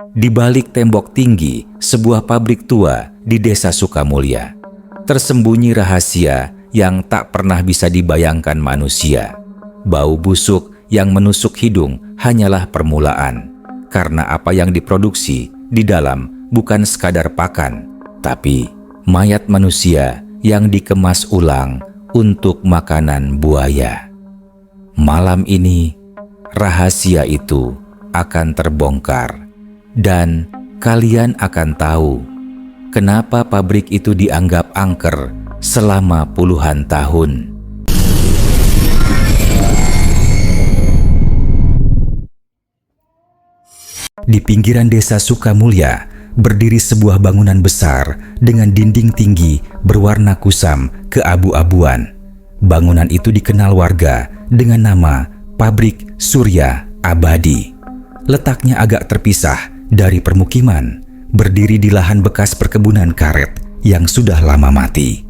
Di balik tembok tinggi sebuah pabrik tua di Desa Sukamulya, tersembunyi rahasia yang tak pernah bisa dibayangkan manusia. Bau busuk yang menusuk hidung hanyalah permulaan, karena apa yang diproduksi di dalam bukan sekadar pakan, tapi mayat manusia yang dikemas ulang untuk makanan buaya. Malam ini, rahasia itu akan terbongkar, dan kalian akan tahu kenapa pabrik itu dianggap angker selama puluhan tahun. Di pinggiran Desa Sukamulya berdiri sebuah bangunan besar dengan dinding tinggi berwarna kusam keabu-abuan. Bangunan itu dikenal warga dengan nama Pabrik Surya Abadi. Letaknya agak terpisah dari permukiman, berdiri di lahan bekas perkebunan karet yang sudah lama mati.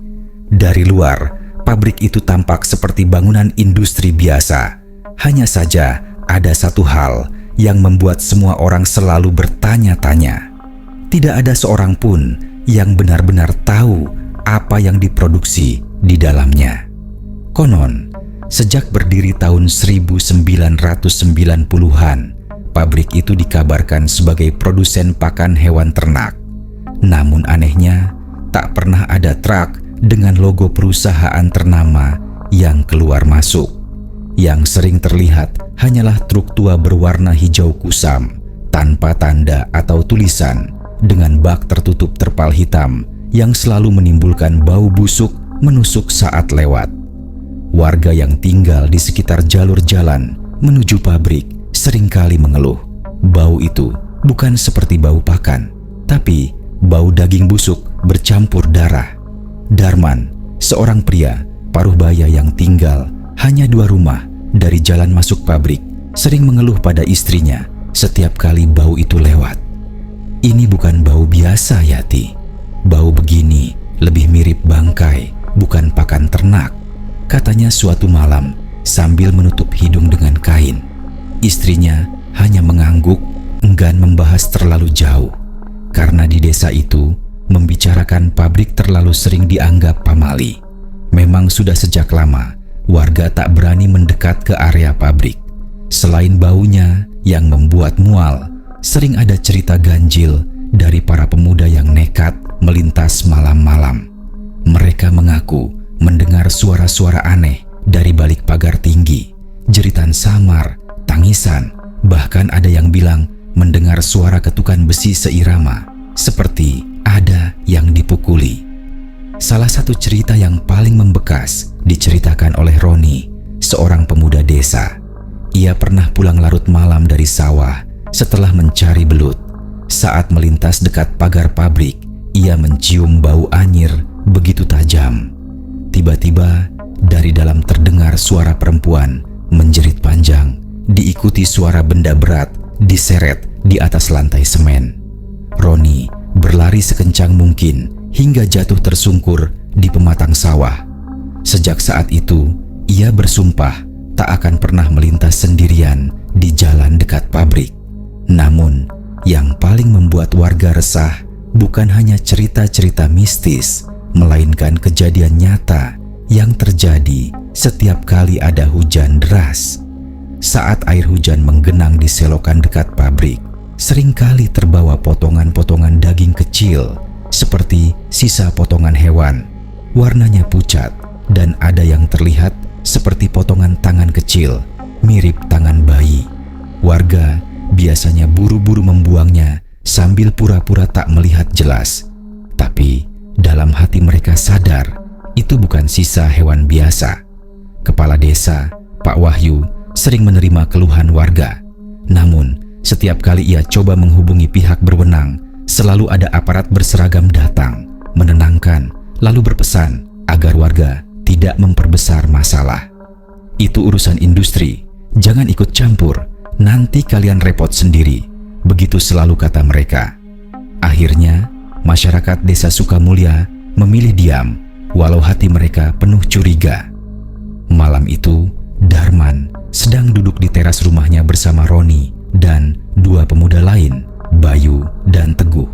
Dari luar, pabrik itu tampak seperti bangunan industri biasa. Hanya saja ada satu hal yang membuat semua orang selalu bertanya-tanya. Tidak ada seorang pun yang benar-benar tahu apa yang diproduksi di dalamnya. Konon, sejak berdiri tahun 1990-an, pabrik itu dikabarkan sebagai produsen pakan hewan ternak. Namun anehnya, tak pernah ada truk dengan logo perusahaan ternama yang keluar masuk. Yang sering terlihat hanyalah truk tua berwarna hijau kusam, tanpa tanda atau tulisan, dengan bak tertutup terpal hitam yang selalu menimbulkan bau busuk menusuk saat lewat. Warga yang tinggal di sekitar jalur jalan menuju pabrik seringkali mengeluh. Bau itu bukan seperti bau pakan, tapi bau daging busuk bercampur darah. Darman, seorang pria paruh baya yang tinggal hanya 2 rumah dari jalan masuk pabrik, sering mengeluh pada istrinya setiap kali bau itu lewat. Ini bukan bau biasa, Yati. Bau begini lebih mirip bangkai, bukan pakan ternak, katanya suatu malam sambil menutup hidung dengan kain. Istrinya hanya mengangguk, enggan membahas terlalu jauh, karena di desa itu membicarakan pabrik terlalu sering dianggap pamali. Memang sudah sejak lama warga tak berani mendekat ke area pabrik. Selain baunya yang membuat mual, sering ada cerita ganjil dari para pemuda yang nekat melintas malam-malam. Mereka mengaku mendengar suara-suara aneh dari balik pagar tinggi, jeritan samar, tangisan, bahkan ada yang bilang mendengar suara ketukan besi seirama, seperti ada yang dipukuli. Salah satu cerita yang paling membekas diceritakan oleh Roni, seorang pemuda desa. Ia pernah pulang larut malam dari sawah setelah mencari belut. Saat melintas dekat pagar pabrik, ia mencium bau anyir begitu tajam. Tiba-tiba dari dalam terdengar suara perempuan menjerit panjang, diikuti suara benda berat diseret di atas lantai semen. Roni berlari sekencang mungkin hingga jatuh tersungkur di pematang sawah. Sejak saat itu, ia bersumpah tak akan pernah melintas sendirian di jalan dekat pabrik. Namun, yang paling membuat warga resah bukan hanya cerita-cerita mistis, melainkan kejadian nyata yang terjadi setiap kali ada hujan deras. Saat air hujan menggenang di selokan dekat pabrik, seringkali terbawa potongan-potongan daging kecil seperti sisa potongan hewan. Warnanya pucat dan ada yang terlihat seperti potongan tangan kecil, mirip tangan bayi. Warga biasanya buru-buru membuangnya sambil pura-pura tak melihat jelas. Tapi dalam hati mereka sadar itu bukan sisa hewan biasa. Kepala desa, Pak Wahyu, sering menerima keluhan warga. Namun, setiap kali ia coba menghubungi pihak berwenang, selalu ada aparat berseragam datang, menenangkan, lalu berpesan agar warga tidak memperbesar masalah. Itu urusan industri, jangan ikut campur, nanti kalian repot sendiri. Begitu selalu kata mereka. Akhirnya, masyarakat Desa Sukamulya memilih diam, walau hati mereka penuh curiga. Malam itu, Darman sedang duduk di teras rumahnya bersama Roni dan 2 pemuda lain Bayu dan Teguh.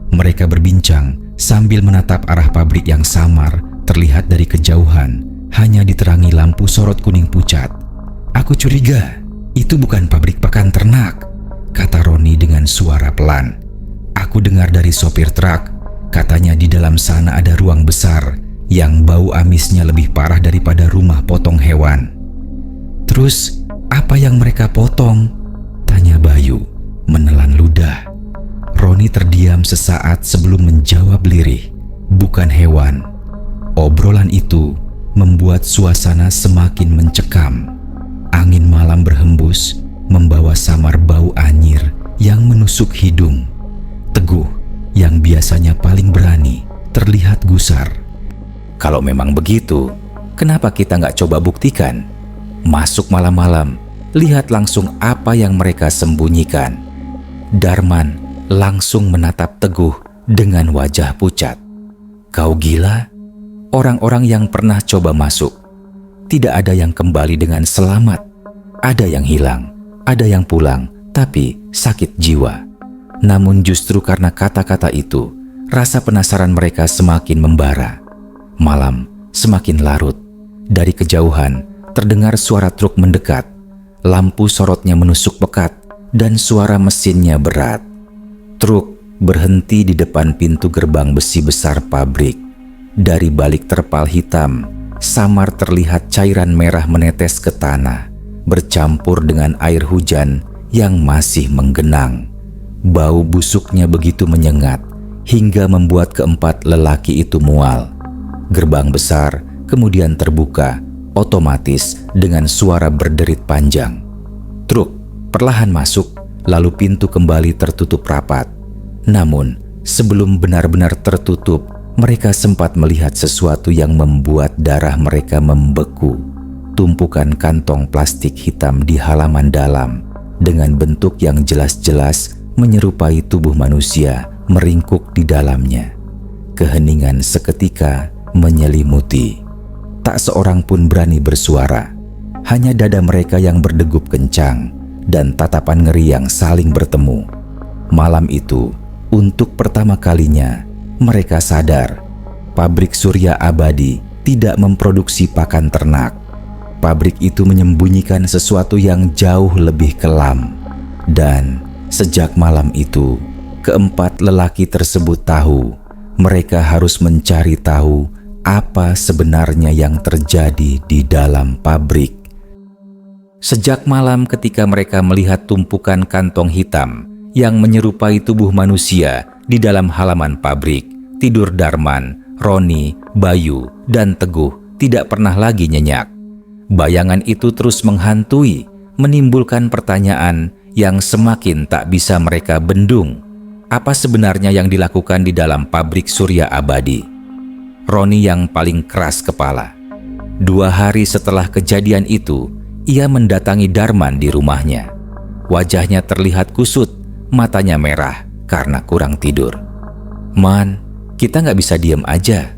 Mereka berbincang sambil menatap arah pabrik yang samar terlihat dari kejauhan, hanya diterangi lampu sorot kuning pucat. "Aku curiga itu bukan pabrik pakan ternak," kata Roni dengan suara pelan. "Aku dengar dari sopir truk, katanya di dalam sana ada ruang besar yang bau amisnya lebih parah daripada rumah potong hewan." "Terus apa yang mereka potong?" tanya Bayu menelan ludah. Roni terdiam sesaat sebelum menjawab lirih, "Bukan hewan." Obrolan itu membuat suasana semakin mencekam. Angin malam berhembus, membawa samar bau anyir yang menusuk hidung. Teguh, yang biasanya paling berani, terlihat gusar. "Kalau memang begitu, kenapa kita nggak coba buktikan? Masuk malam-malam, lihat langsung apa yang mereka sembunyikan." Darman langsung menatap Teguh dengan wajah pucat. "Kau gila? Orang-orang yang pernah coba masuk, tidak ada yang kembali dengan selamat. Ada yang hilang, ada yang pulang, tapi sakit jiwa." Namun justru karena kata-kata itu, rasa penasaran mereka semakin membara. Malam semakin larut. Dari kejauhan, terdengar suara truk mendekat. Lampu sorotnya menusuk pekat dan suara mesinnya berat. Truk berhenti di depan pintu gerbang besi besar pabrik. Dari balik terpal hitam, samar terlihat cairan merah menetes ke tanah, bercampur dengan air hujan yang masih menggenang. Bau busuknya begitu menyengat hingga membuat keempat lelaki itu mual. Gerbang besar kemudian terbuka, otomatis dengan suara berderit panjang. Truk perlahan masuk, lalu pintu kembali tertutup rapat. Namun, sebelum benar-benar tertutup, mereka sempat melihat sesuatu yang membuat darah mereka membeku. Tumpukan kantong plastik hitam di halaman dalam, dengan bentuk yang jelas-jelas menyerupai tubuh manusia meringkuk di dalamnya. Keheningan seketika menyelimuti. Tak seorang pun berani bersuara. Hanya dada mereka yang berdegup kencang dan tatapan ngeri yang saling bertemu. Malam itu, untuk pertama kalinya, mereka sadar pabrik Surya Abadi tidak memproduksi pakan ternak. Pabrik itu menyembunyikan sesuatu yang jauh lebih kelam. Dan sejak malam itu, keempat lelaki tersebut tahu mereka harus mencari tahu apa sebenarnya yang terjadi di dalam pabrik. Sejak malam ketika mereka melihat tumpukan kantong hitam yang menyerupai tubuh manusia di dalam halaman pabrik, tidur Darman, Roni, Bayu, dan Teguh tidak pernah lagi nyenyak. Bayangan itu terus menghantui, menimbulkan pertanyaan yang semakin tak bisa mereka bendung. Apa sebenarnya yang dilakukan di dalam pabrik Surya Abadi? Roni yang paling keras kepala. 2 hari setelah kejadian itu, ia mendatangi Darman di rumahnya. Wajahnya terlihat kusut, matanya merah karena kurang tidur. "Man, kita nggak bisa diam aja.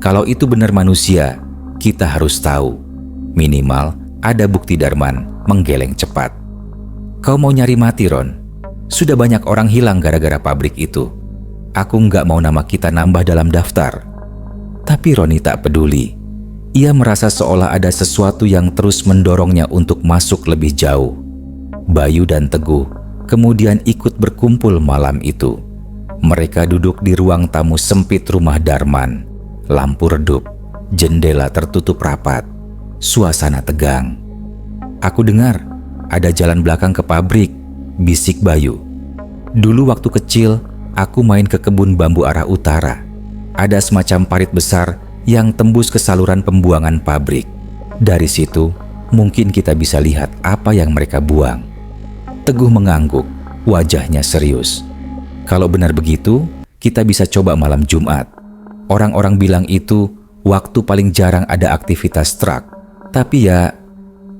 Kalau itu benar manusia, kita harus tahu. Minimal ada bukti." Darman menggeleng cepat. "Kau mau nyari mati, Ron? Sudah banyak orang hilang gara-gara pabrik itu. Aku nggak mau nama kita nambah dalam daftar." Tapi Roni tak peduli. Ia merasa seolah ada sesuatu yang terus mendorongnya untuk masuk lebih jauh. Bayu dan Teguh kemudian ikut berkumpul malam itu. Mereka duduk di ruang tamu sempit rumah Darman. Lampu redup, jendela tertutup rapat, suasana tegang. "Aku dengar ada jalan belakang ke pabrik," bisik Bayu. "Dulu waktu kecil, aku main ke kebun bambu arah utara. Ada semacam parit besar yang tembus ke saluran pembuangan pabrik. Dari situ, mungkin kita bisa lihat apa yang mereka buang." Teguh mengangguk, wajahnya serius. "Kalau benar begitu, kita bisa coba malam Jumat. Orang-orang bilang itu waktu paling jarang ada aktivitas truk. Tapi ya,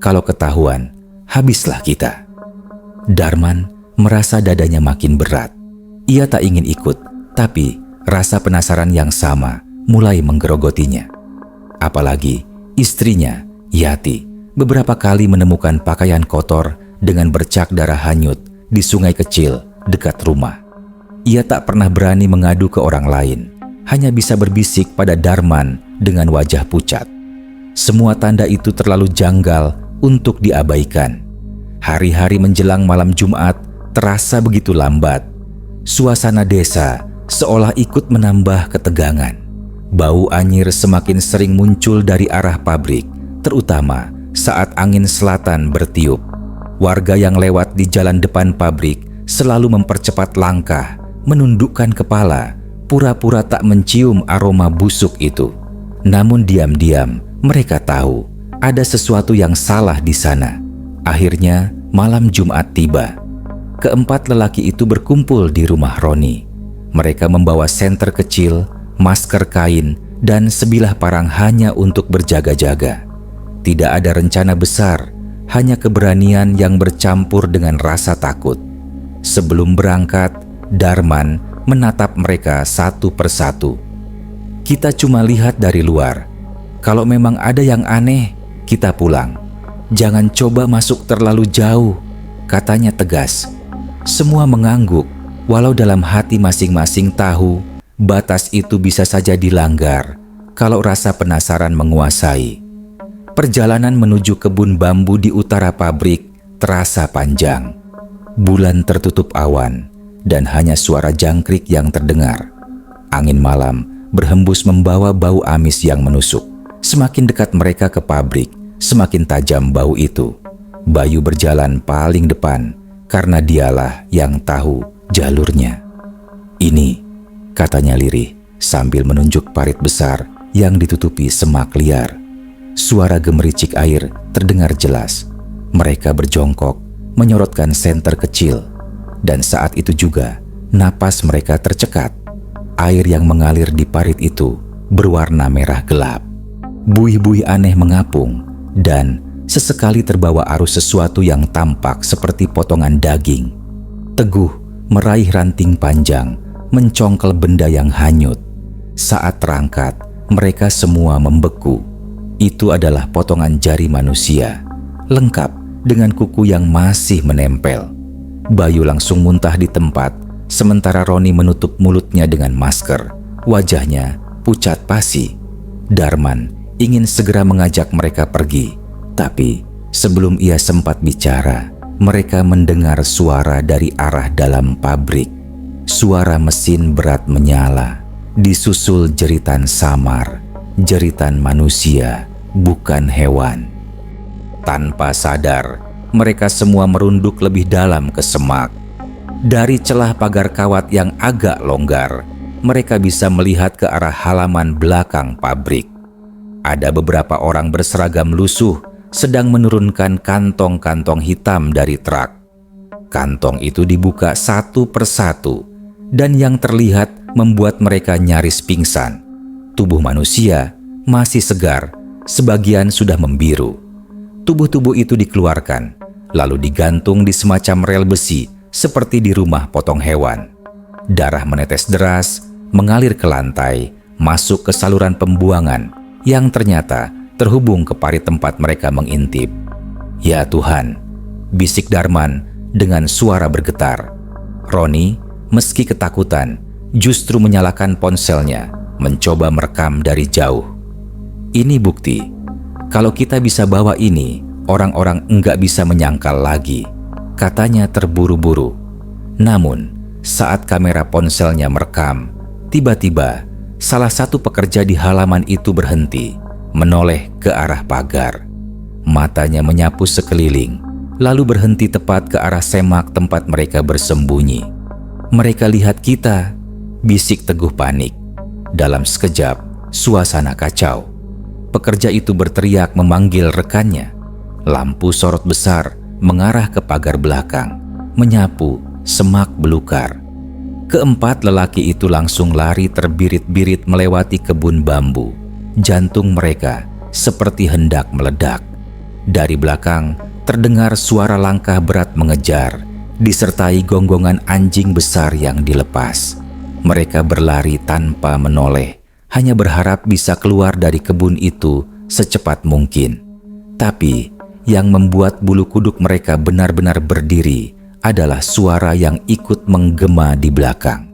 kalau ketahuan, habislah kita." Darman merasa dadanya makin berat. Ia tak ingin ikut, tapi rasa penasaran yang sama mulai menggerogotinya. Apalagi istrinya, Yati, beberapa kali menemukan pakaian kotor dengan bercak darah hanyut di sungai kecil dekat rumah. Ia tak pernah berani mengadu ke orang lain, hanya bisa berbisik pada Darman dengan wajah pucat. Semua tanda itu terlalu janggal untuk diabaikan. Hari-hari menjelang malam Jumat terasa begitu lambat. Suasana desa seolah ikut menambah ketegangan. Bau anyir semakin sering muncul dari arah pabrik, terutama saat angin selatan bertiup. Warga yang lewat di jalan depan pabrik selalu mempercepat langkah, menundukkan kepala, pura-pura tak mencium aroma busuk itu. Namun diam-diam mereka tahu ada sesuatu yang salah di sana. Akhirnya malam Jumat tiba. Keempat lelaki itu berkumpul di rumah Roni. Mereka membawa senter kecil, masker kain, dan sebilah parang hanya untuk berjaga-jaga. Tidak ada rencana besar, hanya keberanian yang bercampur dengan rasa takut. Sebelum berangkat, Darman menatap mereka satu persatu. "Kita cuma lihat dari luar. Kalau memang ada yang aneh, kita pulang. Jangan coba masuk terlalu jauh," katanya tegas. Semua mengangguk, walau dalam hati masing-masing tahu batas itu bisa saja dilanggar kalau rasa penasaran menguasai. Perjalanan menuju kebun bambu di utara pabrik terasa panjang. Bulan tertutup awan dan hanya suara jangkrik yang terdengar. Angin malam berhembus membawa bau amis yang menusuk. Semakin dekat mereka ke pabrik, semakin tajam bau itu. Bayu berjalan paling depan karena dialah yang tahu jalurnya. "Ini," katanya lirih sambil menunjuk parit besar yang ditutupi semak liar. Suara gemericik air terdengar jelas. Mereka berjongkok, menyorotkan senter kecil. Dan saat itu juga, napas mereka tercekat. Air yang mengalir di parit itu berwarna merah gelap. Buih-buih aneh mengapung, dan sesekali terbawa arus sesuatu yang tampak seperti potongan daging. Teguh meraih ranting panjang, mencongkel benda yang hanyut. Saat terangkat, mereka semua membeku. Itu adalah potongan jari manusia, lengkap dengan kuku yang masih menempel. Bayu langsung muntah di tempat, sementara Roni menutup mulutnya dengan masker. Wajahnya pucat pasi. Darman ingin segera mengajak mereka pergi, tapi sebelum ia sempat bicara, mereka mendengar suara dari arah dalam pabrik. Suara mesin berat menyala, disusul jeritan samar, jeritan manusia, bukan hewan. Tanpa sadar, mereka semua merunduk lebih dalam ke semak. Dari celah pagar kawat yang agak longgar, mereka bisa melihat ke arah halaman belakang pabrik. Ada beberapa orang berseragam lusuh sedang menurunkan kantong-kantong hitam dari truk. Kantong itu dibuka satu persatu, dan yang terlihat membuat mereka nyaris pingsan. Tubuh manusia masih segar, sebagian sudah membiru. Tubuh-tubuh itu dikeluarkan, lalu digantung di semacam rel besi seperti di rumah potong hewan. Darah menetes deras, mengalir ke lantai, masuk ke saluran pembuangan yang ternyata terhubung ke parit tempat mereka mengintip. "Ya Tuhan," bisik Darman dengan suara bergetar. Roni, meski ketakutan, justru menyalakan ponselnya, mencoba merekam dari jauh. "Ini bukti. Kalau kita bisa bawa ini, orang-orang enggak bisa menyangkal lagi," katanya terburu-buru. Namun, saat kamera ponselnya merekam, tiba-tiba salah satu pekerja di halaman itu berhenti, menoleh ke arah pagar. Matanya menyapu sekeliling, lalu berhenti tepat ke arah semak tempat mereka bersembunyi. "Mereka lihat kita," bisik Teguh panik. Dalam sekejap, suasana kacau. Pekerja itu berteriak memanggil rekannya. Lampu sorot besar mengarah ke pagar belakang, menyapu semak belukar. Keempat lelaki itu langsung lari terbirit-birit melewati kebun bambu. Jantung mereka seperti hendak meledak. Dari belakang terdengar suara langkah berat mengejar, disertai gonggongan anjing besar yang dilepas. Mereka berlari tanpa menoleh, hanya berharap bisa keluar dari kebun itu secepat mungkin. Tapi yang membuat bulu kuduk mereka benar-benar berdiri adalah suara yang ikut menggema di belakang.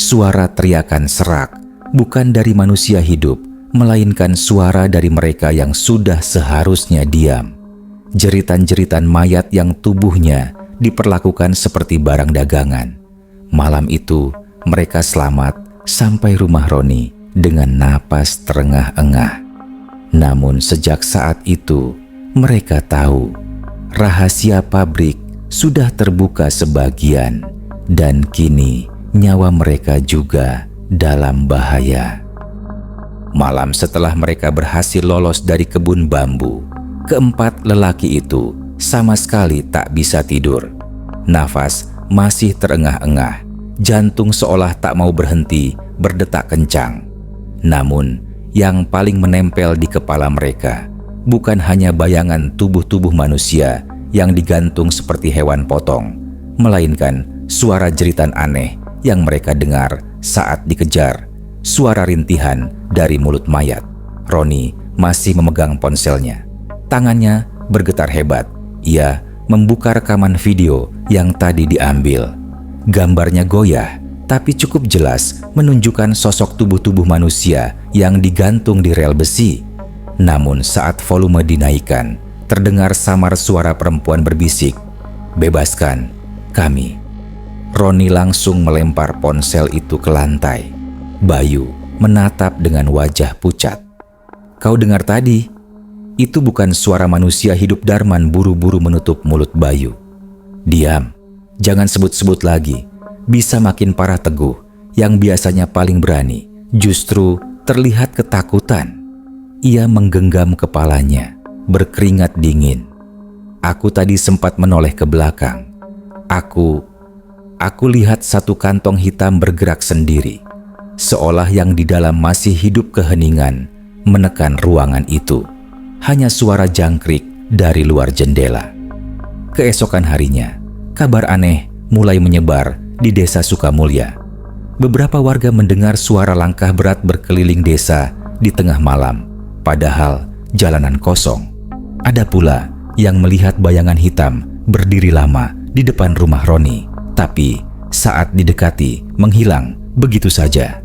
suara teriakan serak, bukan dari manusia hidup, melainkan suara dari mereka yang sudah seharusnya diam. Jeritan-jeritan mayat yang tubuhnya diperlakukan seperti barang dagangan. Malam itu, mereka selamat sampai rumah Roni dengan napas terengah-engah. Namun sejak saat itu, mereka tahu rahasia pabrik sudah terbuka sebagian, dan kini nyawa mereka juga dalam bahaya. Malam setelah mereka berhasil lolos dari kebun bambu, keempat lelaki itu sama sekali tak bisa tidur. Nafas masih terengah-engah, jantung seolah tak mau berhenti berdetak kencang. Namun, yang paling menempel di kepala mereka bukan hanya bayangan tubuh-tubuh manusia yang digantung seperti hewan potong, melainkan suara jeritan aneh yang mereka dengar saat dikejar, suara rintihan dari mulut mayat. Roni masih memegang ponselnya. Tangannya bergetar hebat. Ia membuka rekaman video yang tadi diambil. Gambarnya goyah, tapi cukup jelas menunjukkan sosok tubuh-tubuh manusia yang digantung di rel besi. Namun saat volume dinaikkan, terdengar samar suara perempuan berbisik, "Bebaskan kami." Roni langsung melempar ponsel itu ke lantai. Bayu menatap dengan wajah pucat. "Kau dengar tadi? Itu bukan suara manusia hidup." Darman buru-buru menutup mulut Bayu. "Diam, jangan sebut-sebut lagi." Bisa makin parah Teguh, yang biasanya paling berani, justru terlihat ketakutan. Ia menggenggam kepalanya, berkeringat dingin. "Aku tadi sempat menoleh ke belakang. Aku lihat satu kantong hitam bergerak sendiri, seolah yang di dalam masih hidup keheningan menekan ruangan itu. Hanya suara jangkrik dari luar jendela." Keesokan harinya, kabar aneh mulai menyebar di desa Sukamulya. Beberapa warga mendengar suara langkah berat berkeliling desa di tengah malam, padahal jalanan kosong. Ada pula yang melihat bayangan hitam berdiri lama di depan rumah Roni, tapi saat didekati menghilang begitu saja.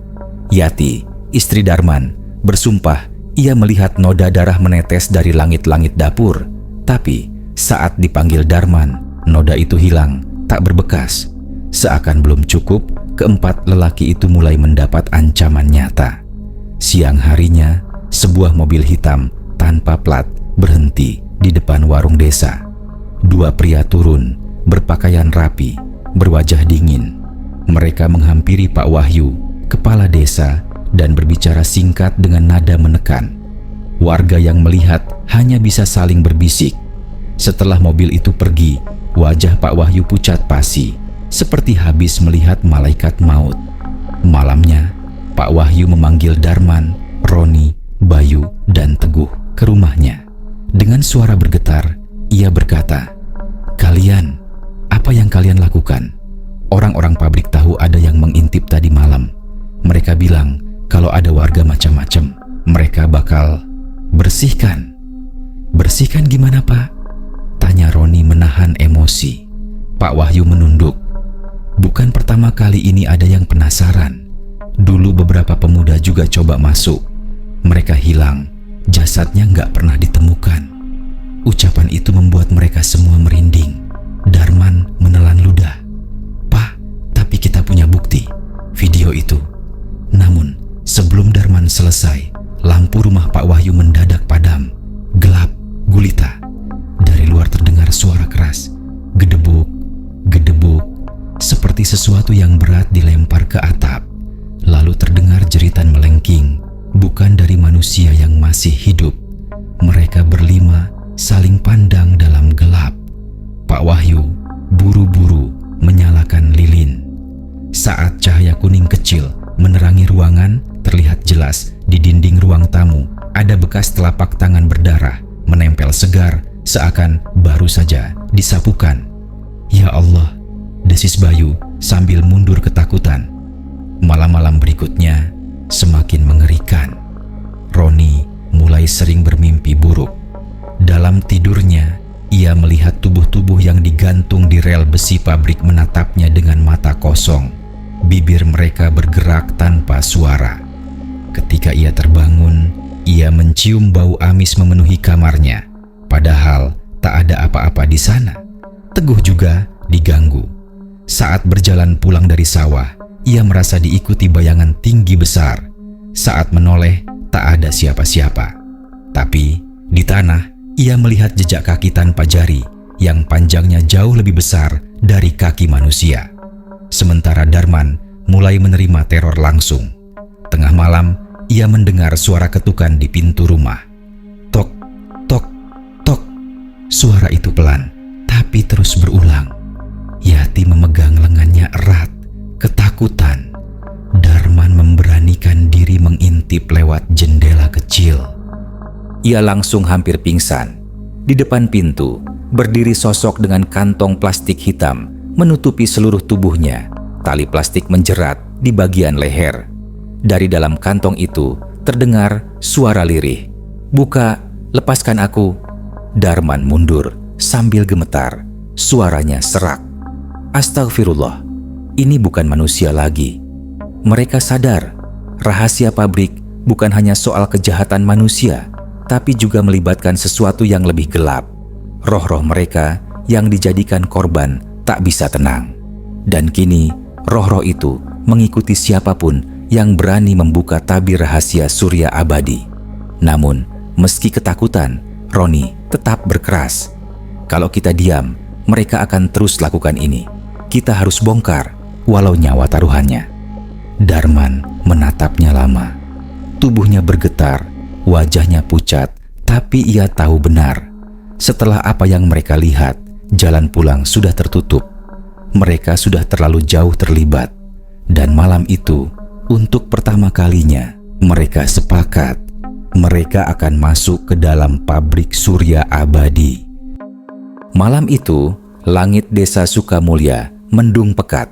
Yati, istri Darman, bersumpah ia melihat noda darah menetes dari langit-langit dapur, tapi saat dipanggil Darman, noda itu hilang, tak berbekas. Seakan belum cukup, keempat lelaki itu mulai mendapat ancaman nyata. Siang harinya, sebuah mobil hitam tanpa plat berhenti di depan warung desa. Dua pria turun, berpakaian rapi, berwajah dingin. Mereka menghampiri Pak Wahyu, kepala desa, dan berbicara singkat dengan nada menekan. Warga yang melihat hanya bisa saling berbisik. Setelah mobil itu pergi, wajah Pak Wahyu pucat pasi, seperti habis melihat malaikat maut. Malamnya, Pak Wahyu memanggil Darman, Roni, Bayu, dan Teguh ke rumahnya. Dengan suara bergetar, ia berkata, "Kalian, apa yang kalian lakukan? Orang-orang pabrik tahu ada yang mengintip tadi malam. Mereka bilang kalau ada warga macam-macam, mereka bakal bersihkan." "Bersihkan gimana, Pak?" tanya Roni menahan emosi. Pak Wahyu menunduk. "Bukan pertama kali ini ada yang penasaran. Dulu beberapa pemuda juga coba masuk. Mereka hilang, jasadnya nggak pernah ditemukan." Ucapan itu membuat mereka semua merinding. Darman menelan ludah. "Pak, tapi kita punya bukti, video itu." Namun, sebelum Darman selesai, lampu rumah Pak Wahyu mendadak padam. Gelap gulita. Dari luar terdengar suara keras, gedebuk, gedebuk, seperti sesuatu yang berat dilempar ke atap. Lalu terdengar jeritan melengking, bukan dari manusia yang masih hidup. Mereka berlima saling pandang dalam gelap. Pak Wahyu buru-buru menyalakan lilin. Saat cahaya kuning kecil menerangi ruangan, terlihat jelas di dinding ruang tamu ada bekas telapak tangan berdarah menempel segar, seakan baru saja disapukan. "Ya Allah," desis Bayu sambil mundur ketakutan. Malam-malam berikutnya semakin mengerikan. Roni mulai sering bermimpi buruk. Dalam tidurnya, ia melihat tubuh-tubuh yang digantung di rel besi pabrik menatapnya dengan mata kosong. Bibir mereka bergerak tanpa suara. Ketika ia terbangun, ia mencium bau amis memenuhi kamarnya. Padahal tak ada apa-apa di sana. Teguh juga diganggu. Saat berjalan pulang dari sawah, ia merasa diikuti bayangan tinggi besar. Saat menoleh, tak ada siapa-siapa. Tapi di tanah, ia melihat jejak kaki tanpa jari yang panjangnya jauh lebih besar dari kaki manusia. Sementara Darman mulai menerima teror langsung. Tengah malam, ia mendengar suara ketukan di pintu rumah. Tok, tok, tok. Suara itu pelan, tapi terus berulang. Yati memegang lengannya erat, ketakutan. Darman memberanikan diri mengintip lewat jendela kecil. Ia langsung hampir pingsan. Di depan pintu, berdiri sosok dengan kantong plastik hitam menutupi seluruh tubuhnya. Tali plastik menjerat di bagian leher. Dari dalam kantong itu terdengar suara lirih. "Buka, lepaskan aku." Darman mundur sambil gemetar. Suaranya serak. Astagfirullah, ini bukan manusia lagi. Mereka sadar, rahasia pabrik bukan hanya soal kejahatan manusia, tapi juga melibatkan sesuatu yang lebih gelap. Roh-roh mereka yang dijadikan korban tak bisa tenang. Dan kini, roh-roh itu mengikuti siapapun yang berani membuka tabir rahasia Surya Abadi. Namun, meski ketakutan, Roni tetap berkeras. Kalau kita diam, mereka akan terus lakukan ini. Kita harus bongkar, walau nyawa taruhannya. Darman menatapnya lama. Tubuhnya bergetar, wajahnya pucat, tapi ia tahu benar. Setelah apa yang mereka lihat, jalan pulang sudah tertutup. Mereka sudah terlalu jauh terlibat. Dan malam itu, untuk pertama kalinya, mereka sepakat mereka akan masuk ke dalam pabrik Surya Abadi. Malam itu, langit desa Sukamulya mendung pekat.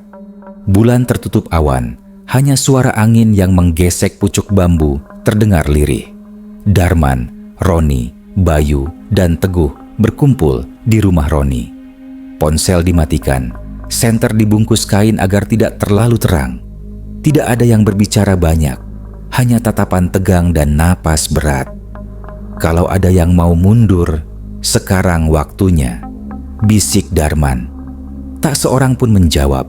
Bulan tertutup awan, hanya suara angin yang menggesek pucuk bambu terdengar lirih. Darman, Roni, Bayu, dan Teguh berkumpul di rumah Roni. Ponsel dimatikan, senter dibungkus kain agar tidak terlalu terang. Tidak ada yang berbicara banyak, hanya tatapan tegang dan napas berat. "Kalau ada yang mau mundur, sekarang waktunya," bisik Darman. Tak seorang pun menjawab.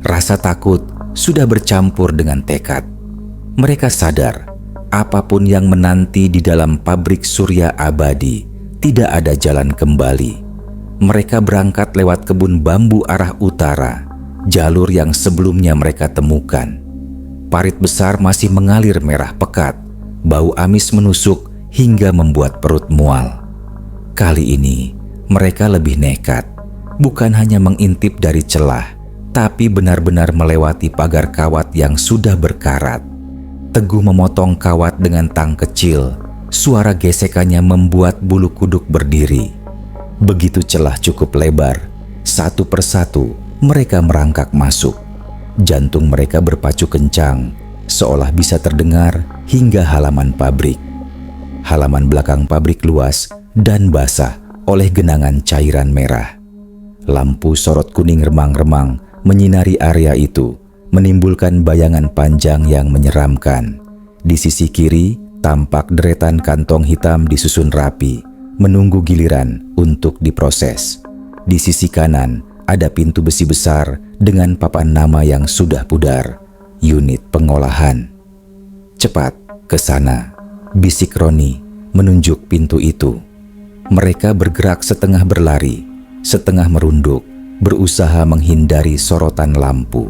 Rasa takut sudah bercampur dengan tekad. Mereka sadar, apapun yang menanti di dalam pabrik Surya Abadi, tidak ada jalan kembali. Mereka berangkat lewat kebun bambu arah utara, jalur yang sebelumnya mereka temukan. Parit besar masih mengalir merah pekat, bau amis menusuk hingga membuat perut mual. Kali ini, mereka lebih nekat, bukan hanya mengintip dari celah, tapi benar-benar melewati pagar kawat yang sudah berkarat. Teguh memotong kawat dengan tang kecil. Suara gesekannya membuat bulu kuduk berdiri. Begitu celah cukup lebar, satu persatu mereka merangkak masuk. Jantung mereka berpacu kencang, seolah bisa terdengar hingga halaman pabrik. Halaman belakang pabrik luas dan basah oleh genangan cairan merah. Lampu sorot kuning remang-remang menyinari area itu, menimbulkan bayangan panjang yang menyeramkan. Di sisi kiri, tampak deretan kantong hitam disusun rapi, menunggu giliran untuk diproses. Di sisi kanan, ada pintu besi besar dengan papan nama yang sudah pudar, unit pengolahan. "Cepat, ke sana," bisik Roni, menunjuk pintu itu. Mereka bergerak setengah berlari, setengah merunduk, berusaha menghindari sorotan lampu.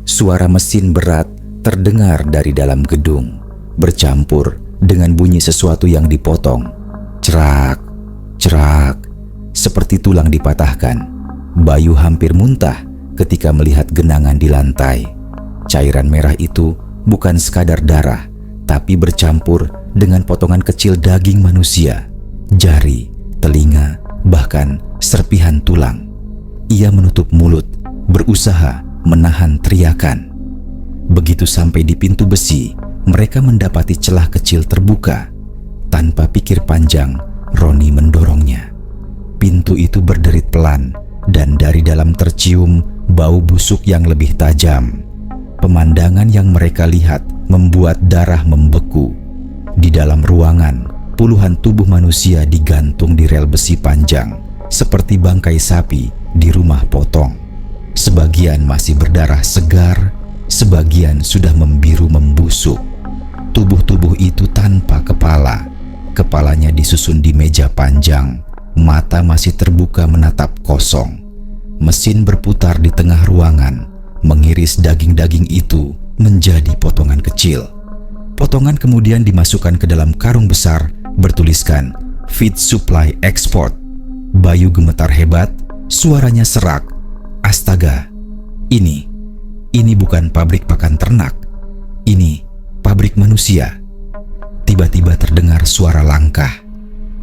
Suara mesin berat terdengar dari dalam gedung, bercampur dengan bunyi sesuatu yang dipotong. Cerak, cerak, seperti tulang dipatahkan. Bayu hampir muntah ketika melihat genangan di lantai. Cairan merah itu bukan sekadar darah, tapi bercampur dengan potongan kecil daging manusia, jari, telinga, bahkan serpihan tulang. Ia menutup mulut, berusaha menahan teriakan. Begitu sampai di pintu besi, mereka mendapati celah kecil terbuka. Tanpa pikir panjang, Roni mendorongnya. Pintu itu berderit pelan, dan dari dalam tercium bau busuk yang lebih tajam. Pemandangan yang mereka lihat membuat darah membeku. Di dalam ruangan, puluhan tubuh manusia digantung di rel besi panjang, seperti bangkai sapi di rumah potong. Sebagian masih berdarah segar, sebagian sudah membiru membusuk. Tubuh-tubuh itu tanpa kepala. Kepalanya disusun di meja panjang, mata masih terbuka menatap kosong. Mesin berputar di tengah ruangan, mengiris daging-daging itu menjadi potongan kecil. Potongan kemudian dimasukkan ke dalam karung besar bertuliskan Feed Supply Export. Bayu gemetar hebat, suaranya serak. Astaga, ini bukan pabrik pakan ternak. Ini pabrik manusia. Tiba-tiba terdengar suara langkah.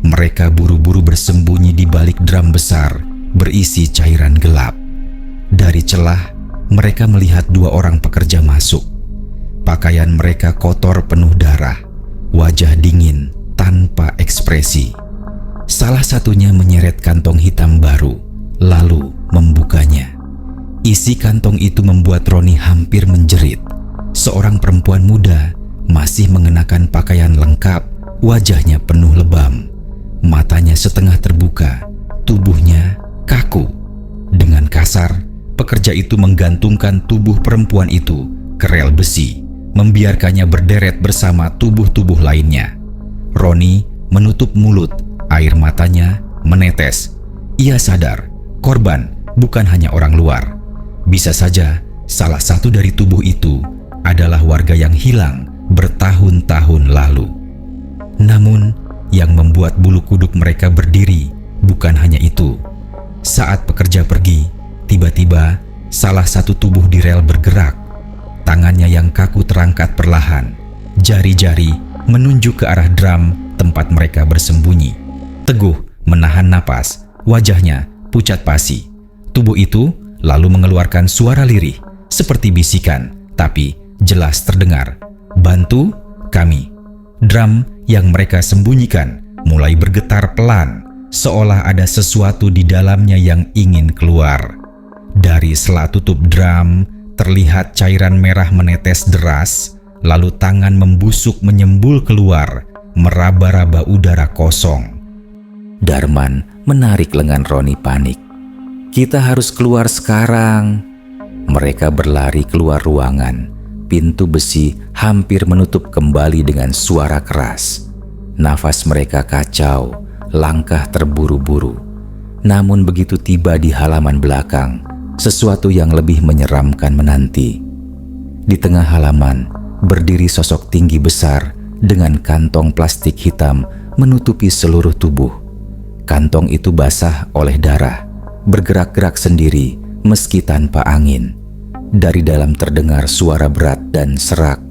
Mereka buru-buru bersembunyi di balik drum besar berisi cairan gelap. Dari celah, mereka melihat dua orang pekerja masuk. Pakaian mereka kotor penuh darah, wajah dingin tanpa ekspresi. Salah satunya menyeret kantong hitam baru, lalu membukanya. Isi kantong itu membuat Roni hampir menjerit. Seorang perempuan muda masih mengenakan pakaian lengkap, wajahnya penuh lebam. Matanya setengah terbuka, tubuhnya kaku. Dengan kasar, pekerja itu menggantungkan tubuh perempuan itu ke rel besi, membiarkannya berderet bersama tubuh-tubuh lainnya. Roni menutup mulut, air matanya menetes. Ia sadar, korban bukan hanya orang luar. Bisa saja salah satu dari tubuh itu adalah warga yang hilang bertahun-tahun lalu. Namun, yang membuat bulu kuduk mereka berdiri bukan hanya itu. Saat pekerja pergi, tiba-tiba salah satu tubuh di rel bergerak. Tangannya yang kaku terangkat perlahan. Jari-jari menunjuk ke arah drum tempat mereka bersembunyi. Teguh menahan napas, wajahnya pucat pasi. Tubuh itu lalu mengeluarkan suara lirih seperti bisikan, tapi jelas terdengar. "Bantu kami." Drum yang mereka sembunyikan mulai bergetar pelan, seolah ada sesuatu di dalamnya yang ingin keluar. Dari sela tutup drum terlihat cairan merah menetes deras, lalu tangan membusuk menyembul keluar, meraba-raba udara kosong. Darman menarik lengan Roni panik. "Kita harus keluar sekarang." Mereka berlari keluar ruangan. Pintu besi hampir menutup kembali dengan suara keras. Nafas mereka kacau, langkah terburu-buru. Namun begitu tiba di halaman belakang, sesuatu yang lebih menyeramkan menanti. Di tengah halaman, berdiri sosok tinggi besar dengan kantong plastik hitam menutupi seluruh tubuh. Kantong itu basah oleh darah, bergerak-gerak sendiri meski tanpa angin. Dari dalam terdengar suara berat dan serak.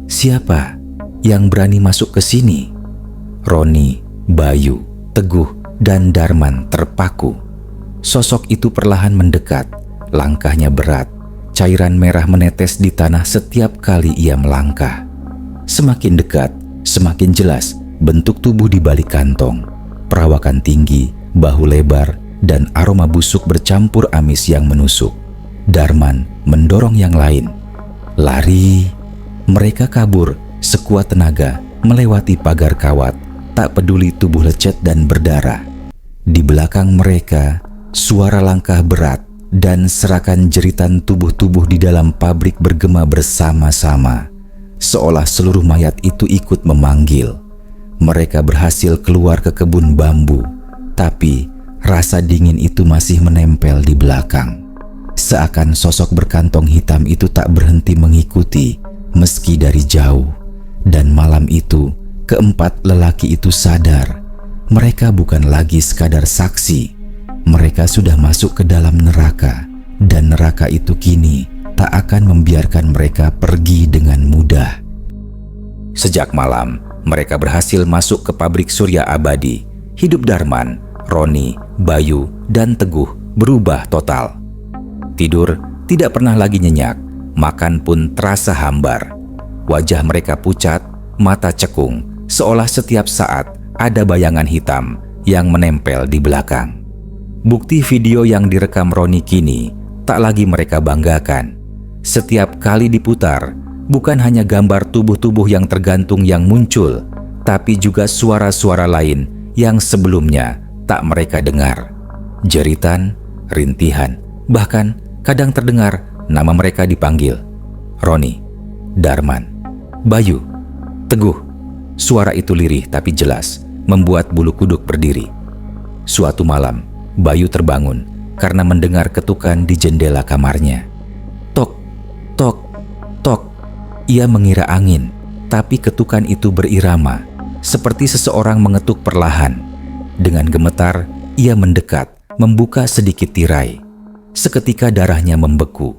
"Siapa yang berani masuk ke sini?" Roni, Bayu, Teguh, dan Darman terpaku. Sosok itu perlahan mendekat, langkahnya berat. Cairan merah menetes di tanah setiap kali ia melangkah. Semakin dekat, semakin jelas bentuk tubuh di balik kantong. Perawakan tinggi, bahu lebar, dan aroma busuk bercampur amis yang menusuk. Darman mendorong yang lain. Lari. Mereka kabur sekuat tenaga melewati pagar kawat, tak peduli tubuh lecet dan berdarah. Di belakang mereka, suara langkah berat dan serakan jeritan tubuh-tubuh di dalam pabrik bergema bersama-sama, seolah seluruh mayat itu ikut memanggil. Mereka berhasil keluar ke kebun bambu, tapi rasa dingin itu masih menempel di belakang. Seakan sosok berkantong hitam itu tak berhenti mengikuti meski dari jauh. Dan malam itu, keempat lelaki itu sadar mereka bukan lagi sekadar saksi. Mereka sudah masuk ke dalam neraka, dan neraka itu kini tak akan membiarkan mereka pergi dengan mudah. Sejak malam, mereka berhasil masuk ke pabrik surya abadi. Hidup Darman, Roni, Bayu, dan Teguh berubah total. Tidur tidak pernah lagi nyenyak, makan pun terasa hambar. Wajah mereka pucat, mata cekung, seolah setiap saat ada bayangan hitam yang menempel di belakang. Bukti video yang direkam Roni kini tak lagi mereka banggakan. Setiap kali diputar, bukan hanya gambar tubuh-tubuh yang tergantung yang muncul, tapi juga suara-suara lain yang sebelumnya tak mereka dengar. Jeritan, rintihan, bahkan kadang terdengar nama mereka dipanggil. Roni, Darman, Bayu, Teguh. Suara itu lirih tapi jelas, membuat bulu kuduk berdiri. Suatu malam, Bayu terbangun karena mendengar ketukan di jendela kamarnya. Tok, tok, tok. Ia mengira angin, tapi ketukan itu berirama, seperti seseorang mengetuk perlahan. Dengan gemetar, ia mendekat, membuka sedikit tirai. Seketika darahnya membeku.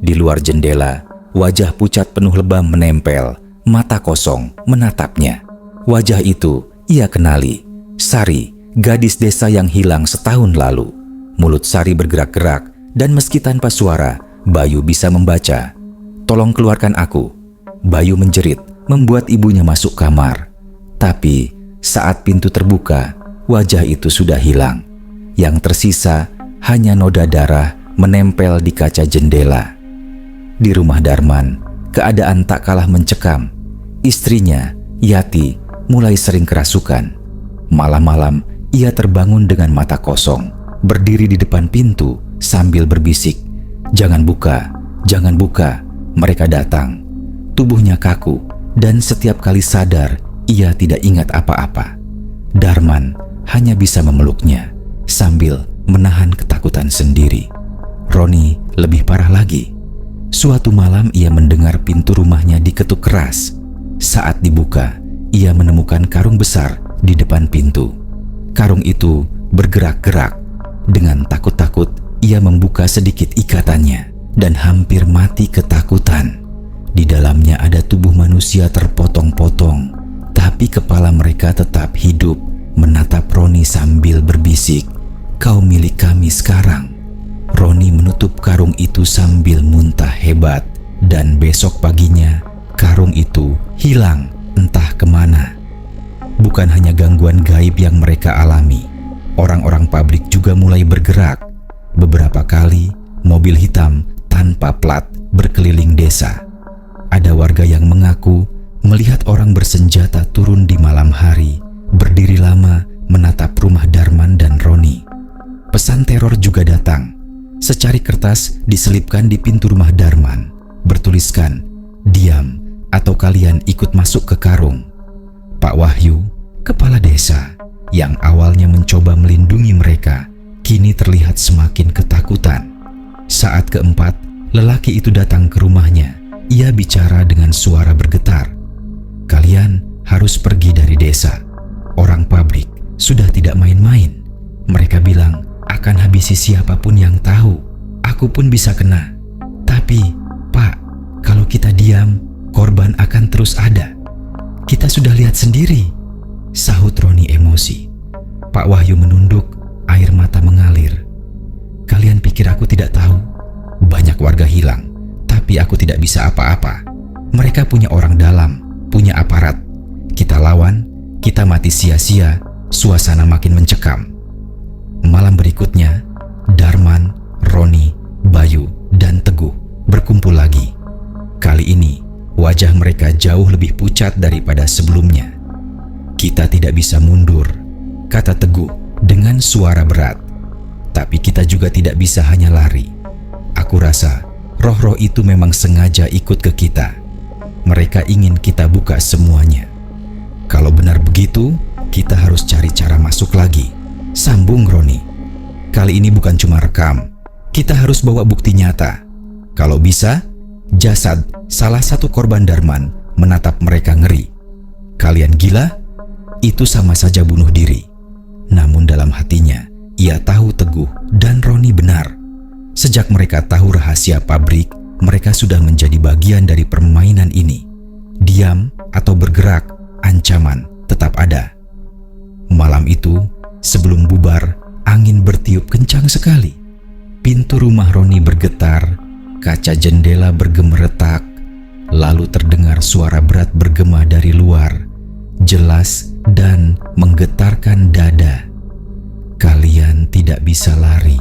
Di luar jendela, wajah pucat penuh lebam menempel, mata kosong menatapnya. Wajah itu ia kenali, Sari, gadis desa yang hilang setahun lalu. Mulut Sari bergerak-gerak, dan meski tanpa suara, Bayu bisa membaca. "Tolong keluarkan aku." Bayu menjerit, membuat ibunya masuk kamar. Tapi saat pintu terbuka, wajah itu sudah hilang. Yang tersisa hanya noda darah menempel di kaca jendela. Di rumah Darman, keadaan tak kalah mencekam. Istrinya, Yati, mulai sering kerasukan. Malam-malam, ia terbangun dengan mata kosong, berdiri di depan pintu sambil berbisik, jangan buka, mereka datang." Tubuhnya kaku, dan setiap kali sadar, ia tidak ingat apa-apa. Darman hanya bisa memeluknya, sambil menahan ketakutan sendiri. Roni lebih parah lagi. Suatu malam ia mendengar pintu rumahnya diketuk keras. Saat dibuka, ia menemukan karung besar di depan pintu. Karung itu bergerak-gerak. Dengan takut-takut, ia membuka sedikit ikatannya dan hampir mati ketakutan. Di dalamnya ada tubuh manusia terpotong-potong, tapi kepala mereka tetap hidup, menatap Roni sambil berbisik, "Kau milik kami sekarang." Roni menutup karung itu sambil muntah hebat, dan besok paginya karung itu hilang entah kemana. Bukan hanya gangguan gaib yang mereka alami, orang-orang pabrik juga mulai bergerak. Beberapa kali mobil hitam tanpa plat berkeliling desa. Ada warga yang mengaku melihat orang bersenjata turun di malam hari, berdiri lama menatap rumah Darman dan Roni. Pesan teror juga datang. Secari kertas diselipkan di pintu rumah Darman, bertuliskan, "Diam atau kalian ikut masuk ke karung." Pak Wahyu, kepala desa, yang awalnya mencoba melindungi mereka, kini terlihat semakin ketakutan. Saat keempat, lelaki itu datang ke rumahnya. Ia bicara dengan suara bergetar. "Kalian harus pergi dari desa. Orang pabrik sudah tidak main-main. Mereka bilang akan habisi siapapun yang tahu. Aku pun bisa kena. Tapi, Pak, kalau kita diam, korban akan terus ada. Kita sudah lihat sendiri," sahut Roni emosi. Pak Wahyu menunduk, air mata mengalir. "Kalian pikir aku tidak tahu? Banyak warga hilang, tapi aku tidak bisa apa-apa. Mereka punya orang dalam, punya aparat. Kita lawan, kita mati sia-sia." Suasana makin mencekam. Malam berikutnya, Darman, Roni, Bayu, dan Teguh berkumpul lagi. Kali ini, wajah mereka jauh lebih pucat daripada sebelumnya. "Kita tidak bisa mundur," kata Teguh dengan suara berat. "Tapi kita juga tidak bisa hanya lari. Aku rasa roh-roh itu memang sengaja ikut ke kita. Mereka ingin kita buka semuanya. Kalau benar begitu, kita harus cari cara masuk lagi," sambung Roni. "Kali ini bukan cuma rekam. Kita harus bawa bukti nyata. Kalau bisa, jasad salah satu korban Darman menatap mereka ngeri. Kalian gila? Itu sama saja bunuh diri." Namun dalam hatinya, ia tahu Teguh dan Roni benar. Sejak mereka tahu rahasia pabrik, mereka sudah menjadi bagian dari permainan ini. Diam atau bergerak, ancaman tetap ada. Malam itu, sebelum bubar, angin bertiup kencang sekali. Pintu rumah Roni bergetar, kaca jendela bergemeretak, lalu terdengar suara berat bergema dari luar, jelas dan menggetarkan dada. "Kalian tidak bisa lari.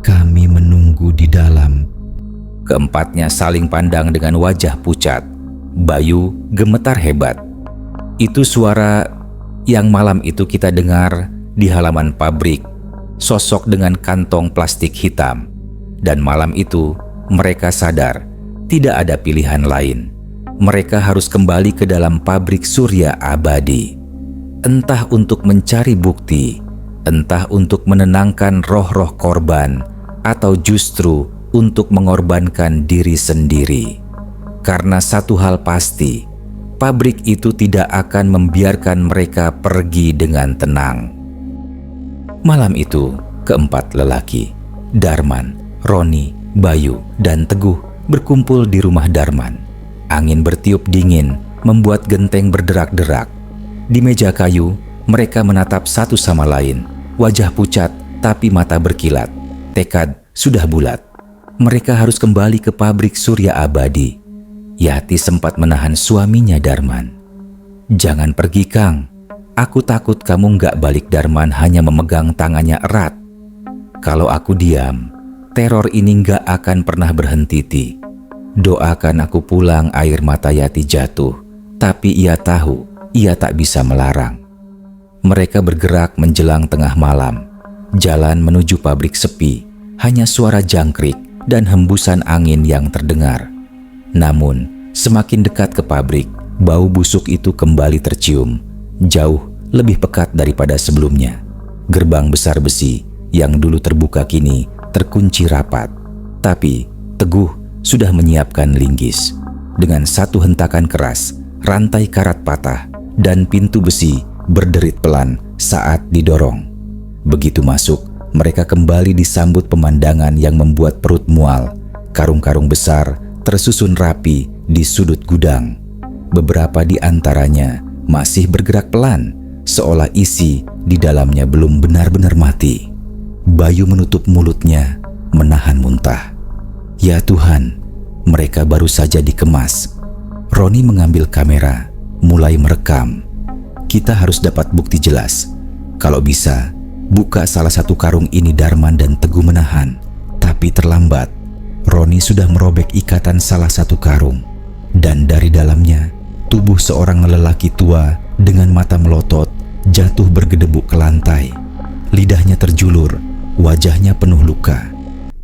Kami menunggu di dalam. Keempatnya saling pandang dengan wajah pucat. Bayu gemetar hebat. Itu suara yang malam itu kita dengar di halaman pabrik. Sosok dengan kantong plastik hitam. Dan malam itu mereka sadar tidak ada pilihan lain. Mereka harus kembali ke dalam pabrik Surya Abadi. Entah untuk mencari bukti, entah untuk menenangkan roh-roh korban, atau justru untuk mengorbankan diri sendiri. Karena satu hal pasti, pabrik itu tidak akan membiarkan mereka pergi dengan tenang. Malam itu, keempat lelaki, Darman, Roni, Bayu, dan Teguh berkumpul di rumah Darman. Angin bertiup dingin, membuat genteng berderak-derak. Di meja kayu, mereka menatap satu sama lain, wajah pucat tapi mata berkilat. Tekad sudah bulat. Mereka harus kembali ke pabrik Surya Abadi. Yati sempat menahan suaminya Darman. "Jangan pergi, Kang. Aku takut kamu nggak balik." Darman hanya memegang tangannya erat. "Kalau aku diam, teror ini nggak akan pernah berhenti, Ti. Doakan aku pulang." Air mata Yati jatuh, tapi ia tahu ia tak bisa melarang. Mereka bergerak menjelang tengah malam. Jalan menuju pabrik sepi, hanya suara jangkrik dan hembusan angin yang terdengar. Namun, semakin dekat ke pabrik, bau busuk itu kembali tercium, jauh lebih pekat daripada sebelumnya. Gerbang besar besi yang dulu terbuka kini terkunci rapat. Tapi, Teguh sudah menyiapkan linggis. Dengan satu hentakan keras, rantai karat patah dan pintu besi berderit pelan saat didorong. Begitu masuk, mereka kembali disambut pemandangan yang membuat perut mual. Karung-karung besar tersusun rapi di sudut gudang. Beberapa di antaranya masih bergerak pelan, seolah isi di dalamnya belum benar-benar mati. Bayu menutup mulutnya, menahan muntah. Ya Tuhan, mereka baru saja dikemas. Roni mengambil kamera, mulai merekam. Kita harus dapat bukti jelas. Kalau bisa, buka salah satu karung ini. Darman dan Teguh menahan, tapi terlambat. Roni sudah merobek ikatan salah satu karung, dan dari dalamnya, tubuh seorang lelaki tua dengan mata melotot jatuh bergedebuk ke lantai. Lidahnya terjulur, wajahnya penuh luka.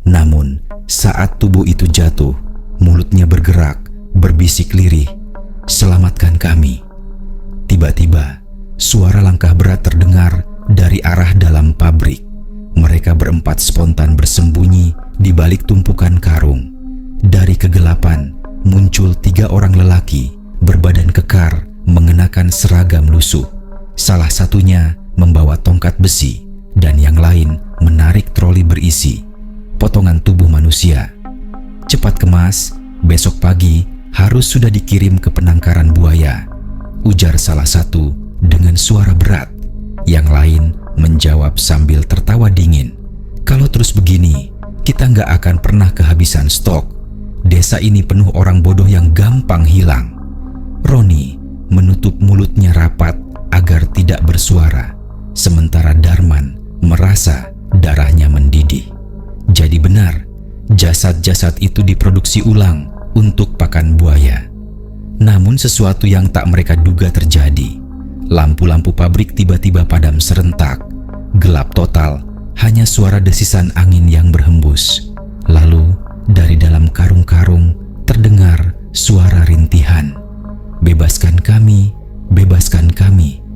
Namun, saat tubuh itu jatuh, mulutnya bergerak, berbisik lirih, "Selamatkan kami." Tiba-tiba, suara langkah berat terdengar dari arah dalam pabrik. Mereka berempat spontan bersembunyi di balik tumpukan karung. Dari kegelapan, muncul 3 orang lelaki berbadan kekar mengenakan seragam lusuh. Salah satunya membawa tongkat besi dan yang lain menarik troli berisi potongan tubuh manusia. "Cepat kemas, besok pagi harus sudah dikirim ke penangkaran buaya," ujar salah satu dengan suara berat. Yang lain menjawab sambil tertawa dingin, "Kalau terus begini, kita nggak akan pernah kehabisan stok. Desa ini penuh orang bodoh yang gampang hilang." Roni menutup mulutnya rapat agar tidak bersuara, sementara Darman merasa darahnya mendidih. Jadi benar, jasad-jasad itu diproduksi ulang untuk pakan buaya. Namun sesuatu yang tak mereka duga terjadi. Lampu-lampu pabrik tiba-tiba padam serentak. Gelap total, hanya suara desisan angin yang berhembus. Lalu, dari dalam karung-karung terdengar suara rintihan. "Bebaskan kami, bebaskan kami."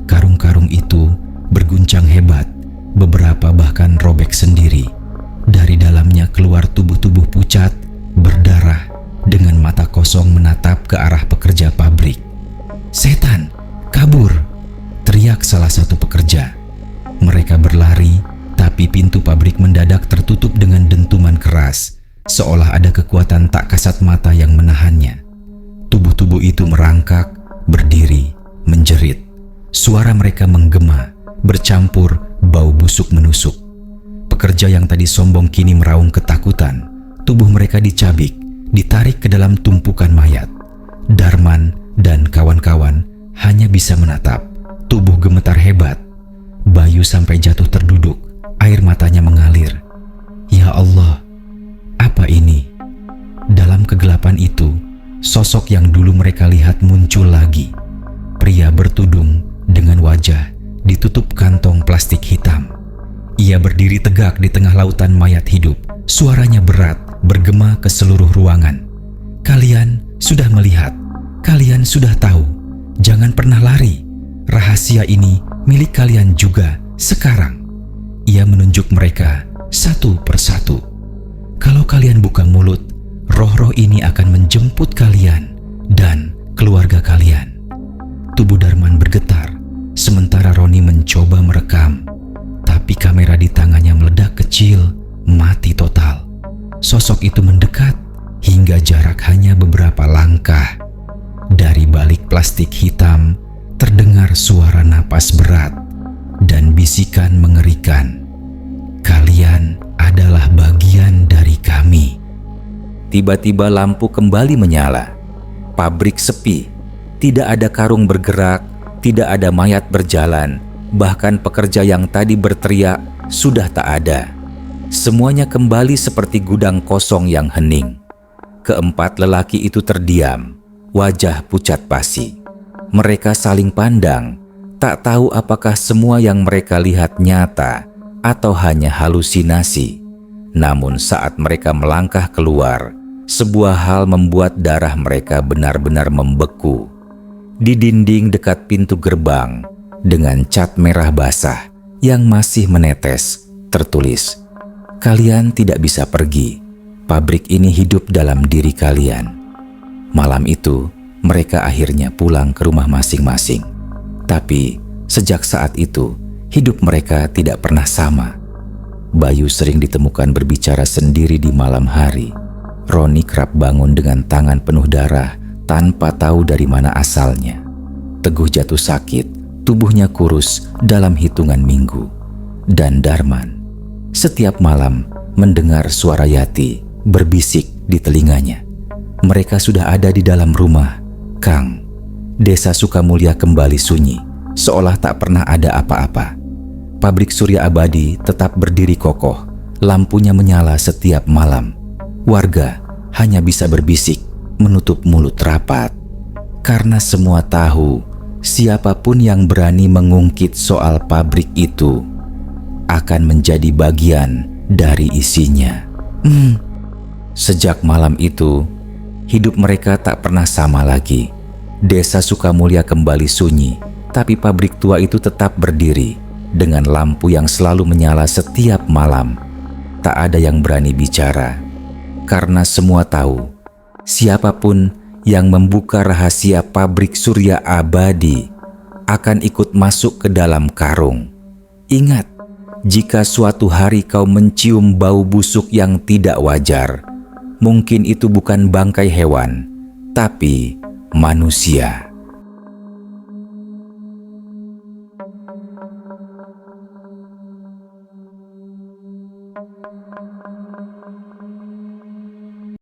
Karung-karung itu berguncang hebat, beberapa bahkan robek sendiri. Dari dalamnya keluar tubuh-tubuh pucat, berdarah, dengan mata kosong menatap ke arah pekerja pabrik. "Setan, kabur!" teriak salah satu pekerja. Mereka berlari, tapi pintu pabrik mendadak tertutup dengan dentuman keras, seolah ada kekuatan tak kasat mata yang menahannya. Tubuh-tubuh itu merangkak, berdiri, menjerit. Suara mereka menggema, bercampur bau busuk menusuk. Pekerja yang tadi sombong kini meraung ketakutan. Tubuh mereka dicabik, ditarik ke dalam tumpukan mayat. Darman dan kawan-kawan hanya bisa menatap. Tubuh gemetar hebat. Bayu sampai jatuh terduduk, air matanya mengalir. "Ya Allah, apa ini?" dalam kegelapan itu, sosok yang dulu mereka lihat muncul lagi. Pria bertudung dengan wajah ditutup kantong plastik hitam. Ia berdiri tegak di tengah lautan mayat hidup. Suaranya berat, bergema ke seluruh ruangan. Kalian sudah melihat, kalian sudah tahu. Jangan pernah lari. Rahasia ini milik kalian juga sekarang. Ia menunjuk mereka satu persatu. Kalau kalian buka mulut, roh-roh ini akan menjemput kalian dan keluarga kalian. Tubuh Darman bergetar, sementara Roni mencoba merekam. Tapi kamera di tangannya meledak kecil, mati total. Sosok itu mendekat hingga jarak hanya beberapa langkah. Dari balik plastik hitam, terdengar suara napas berat dan bisikan mengerikan. Kalian adalah bagian dari kami. Tiba-tiba lampu kembali menyala. Pabrik sepi. Tidak ada karung bergerak, tidak ada mayat berjalan. Bahkan pekerja yang tadi berteriak sudah tak ada. Semuanya kembali seperti gudang kosong yang hening. Keempat lelaki itu terdiam, wajah pucat pasi. Mereka saling pandang, tak tahu apakah semua yang mereka lihat nyata atau hanya halusinasi. Namun saat mereka melangkah keluar, sebuah hal membuat darah mereka benar-benar membeku. Di dinding dekat pintu gerbang, dengan cat merah basah yang masih menetes, tertulis, "Kalian tidak bisa pergi. Pabrik ini hidup dalam diri kalian." Malam itu, mereka akhirnya pulang ke rumah masing-masing. Tapi, sejak saat itu, hidup mereka tidak pernah sama. Bayu sering ditemukan berbicara sendiri di malam hari. Roni kerap bangun dengan tangan penuh darah tanpa tahu dari mana asalnya. Teguh jatuh sakit, tubuhnya kurus dalam hitungan minggu. Dan Darman setiap malam mendengar suara Yati berbisik di telinganya. Mereka sudah ada di dalam rumah, Kang. Desa Sukamulya kembali sunyi, seolah tak pernah ada apa-apa. Pabrik surya abadi tetap berdiri kokoh, lampunya menyala setiap malam. Warga hanya bisa berbisik, menutup mulut rapat. Karena semua tahu, siapapun yang berani mengungkit soal pabrik itu akan menjadi bagian dari isinya. Sejak malam itu, hidup mereka tak pernah sama lagi. Desa Sukamulya kembali sunyi, tapi pabrik tua itu tetap berdiri dengan lampu yang selalu menyala setiap malam. Tak ada yang berani bicara, karena semua tahu, siapapun yang membuka rahasia pabrik surya abadi akan ikut masuk ke dalam karung. Ingat, jika suatu hari kau mencium bau busuk yang tidak wajar, mungkin itu bukan bangkai hewan, tapi manusia.